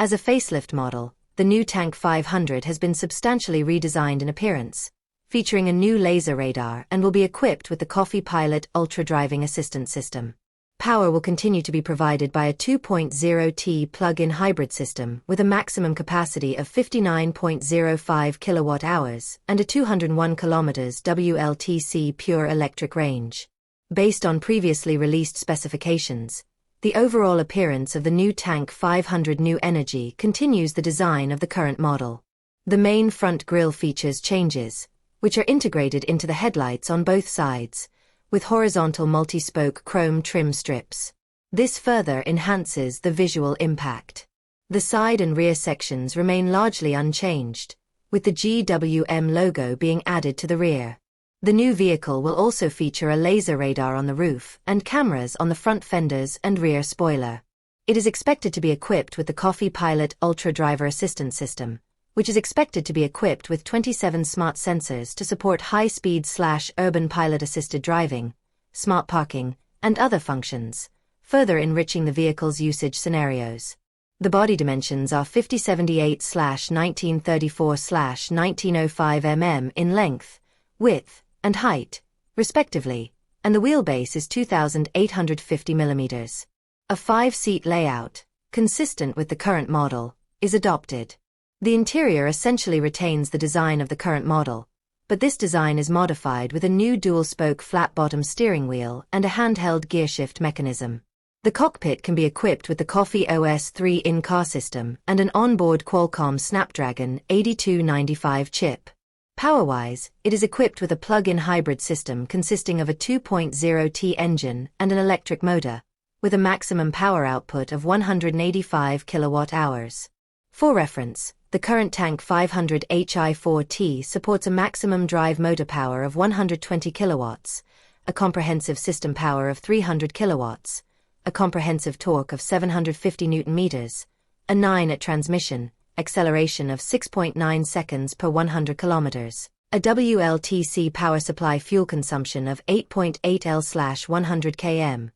As a facelift model, the new Tank 500 has been substantially redesigned in appearance, featuring a new laser radar and will be equipped with the Coffee Pilot Ultra Driving Assistance System. Power will continue to be provided by a 2.0T plug-in hybrid system with a maximum capacity of 59.05 kilowatt-hours and a 201 kilometers WLTC pure electric range. Based on previously released specifications, the overall appearance of the new Tank 500 New Energy continues the design of the current model. The main front grille features changes, which are integrated into the headlights on both sides, with horizontal multi-spoke chrome trim strips. This further enhances the visual impact. The side and rear sections remain largely unchanged, with the GWM logo being added to the rear. The new vehicle will also feature a laser radar on the roof and cameras on the front fenders and rear spoiler. It is expected to be equipped with the Coffee Pilot Ultra Driver Assistance System, which is expected to be equipped with 27 smart sensors to support high-speed/urban pilot-assisted driving, smart parking, and other functions, further enriching the vehicle's usage scenarios. The body dimensions are 5078/1934/1905 mm in length, width, and height, respectively, and the wheelbase is 2,850 mm. A 5-seat layout, consistent with the current model, is adopted. The interior essentially retains the design of the current model, but this design is modified with a new dual-spoke flat-bottom steering wheel and a handheld gearshift mechanism. The cockpit can be equipped with the Coffee OS 3 in-car system and an onboard Qualcomm Snapdragon 8295 chip. Power-wise, it is equipped with a plug-in hybrid system consisting of a 2.0T engine and an electric motor, with a maximum power output of 185 kilowatt-hours. For reference, the current Tank 500 Hi4T supports a maximum drive motor power of 120 kilowatts, a comprehensive system power of 300 kilowatts, a comprehensive torque of 750 Nm, a 9 at transmission, acceleration of 6.9 seconds per 100 kilometers, a WLTC power supply fuel consumption of 8.8 L/100 km,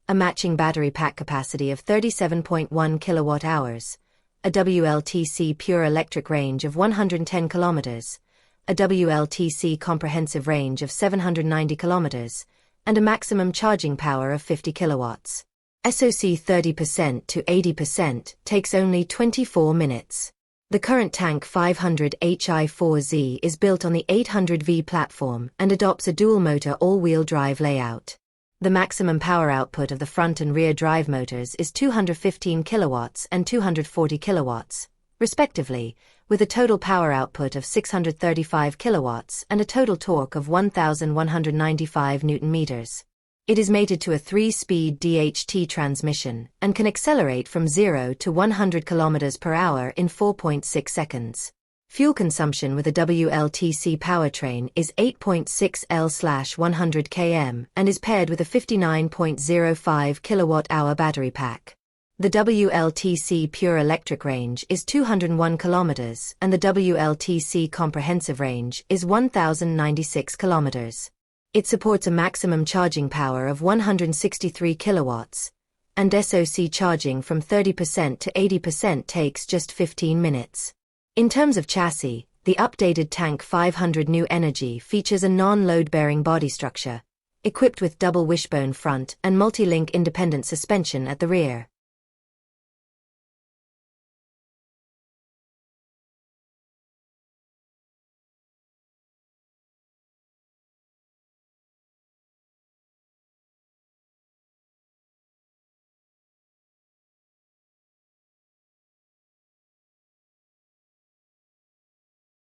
a matching battery pack capacity of 37.1 kilowatt-hours, a WLTC pure electric range of 110 kilometers, a WLTC comprehensive range of 790 kilometers, and a maximum charging power of 50 kilowatts. SOC 30% to 80% takes only 24 minutes. The current Tank 500 Hi4Z is built on the 800V platform and adopts a dual-motor all-wheel drive layout. The maximum power output of the front and rear drive motors is 215 kilowatts and 240 kilowatts, respectively, with a total power output of 635 kilowatts and a total torque of 1,195 Nm. It is mated to a 3-speed DHT transmission and can accelerate from 0 to 100 km per hour in 4.6 seconds. Fuel consumption with a WLTC powertrain is 8.6 L/100 km and is paired with a 59.05 kilowatt-hour battery pack. The WLTC pure electric range is 201 kilometers and the WLTC comprehensive range is 1,096 kilometers. It supports a maximum charging power of 163 kilowatts, and SOC charging from 30% to 80% takes just 15 minutes. In terms of chassis, the updated Tank 500 New Energy features a non-load-bearing body structure, equipped with double wishbone front and multi-link independent suspension at the rear.